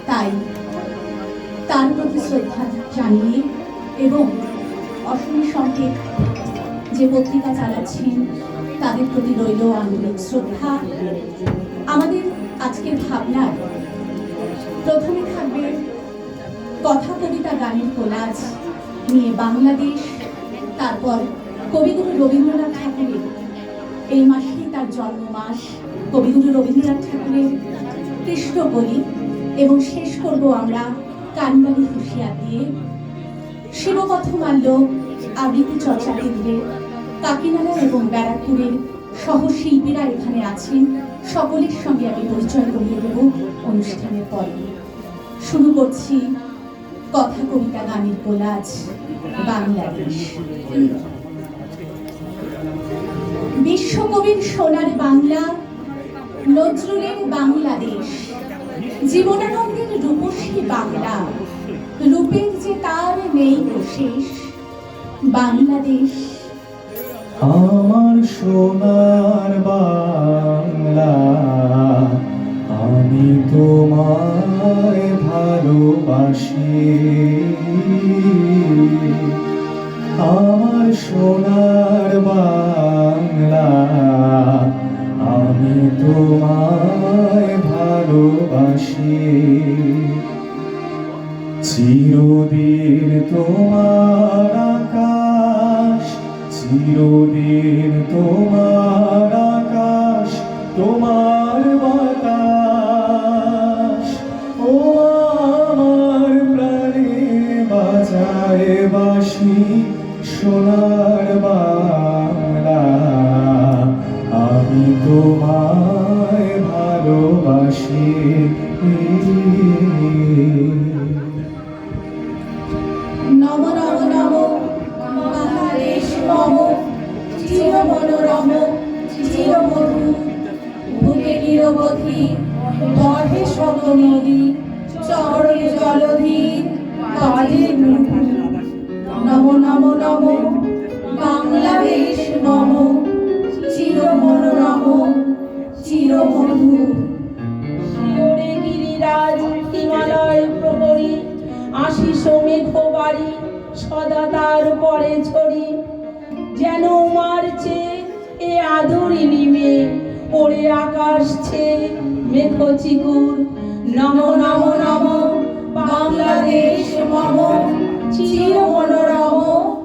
তাই তার প্রতি শ্রদ্ধা জানিয়ে এবং অসমী সংকেত যে পত্রিকা চালাচ্ছেন তাদের প্রতি রইল আন্তরিক শ্রদ্ধা। আমাদের আজকের ভাবনার প্রথমে থাকবে কথা কবিতা গানের কোলাজ নিয়ে বাংলাদেশ, তারপর কবিগুরু রবীন্দ্রনাথ ঠাকুরের, এই মাসেই তার জন্ম মাস, কবিগুরু রবীন্দ্রনাথ ঠাকুরের কৃষ্ণকলি, এবং শেষ করব আমরা কানবালি হুঁশিয়ার দিয়ে। শিবপথমাল্য আবৃত্তি চর্চা কেন্দ্রে কাকিনাড়া এবং ব্যারাকপুরের সহশিল্পীরা এখানে আছেন, সকলের সঙ্গে আমি পরিচয় করিয়ে দেব অনুষ্ঠানের পরে। শুরু করছি কথা কবিতা গানের কোলাজ বাংলাদেশ। বিশ্বকবির সোনার বাংলা, নজরুলের বাংলাদেশ, জীবনানন্দের রূপসী বাংলা, রূপের যে তার নেই শেষ বাংলাদেশ। আমার সোনার বাংলা, আমি তোমায় ভালোবাসি। আমার সোনার বাংলা, আমি তোমায় ভালোবাসি। চিরদিন তোমার আকাশ, চিরদিন তোমার আকাশ, তোমার বাতাস, ও আমার প্রাণে বাজায় বাঁশি। সোনার বাংলা, আমি তোমায় ভালোবাসি। নম নম নম বাংলাদেশ নম, চির মনোরম চির মধু, বুকে নিরবধি বহে শত নদী, চরণে জলধি কাজে মৃদু। নম নম নম বাংলাদেশ নম, চির মনোরম চির মধু। শিওরে গিরিরাজ হিমালয় প্রহরী, আশিস মেঘ বাড়ি সদা তার পরে ছড়ি। যেন মারছে এ আদরিনী মে, ওরে আকাশ ছে মেঘ চিকুর। নম নম নম বাংলাদেশ মম, চির মনোরম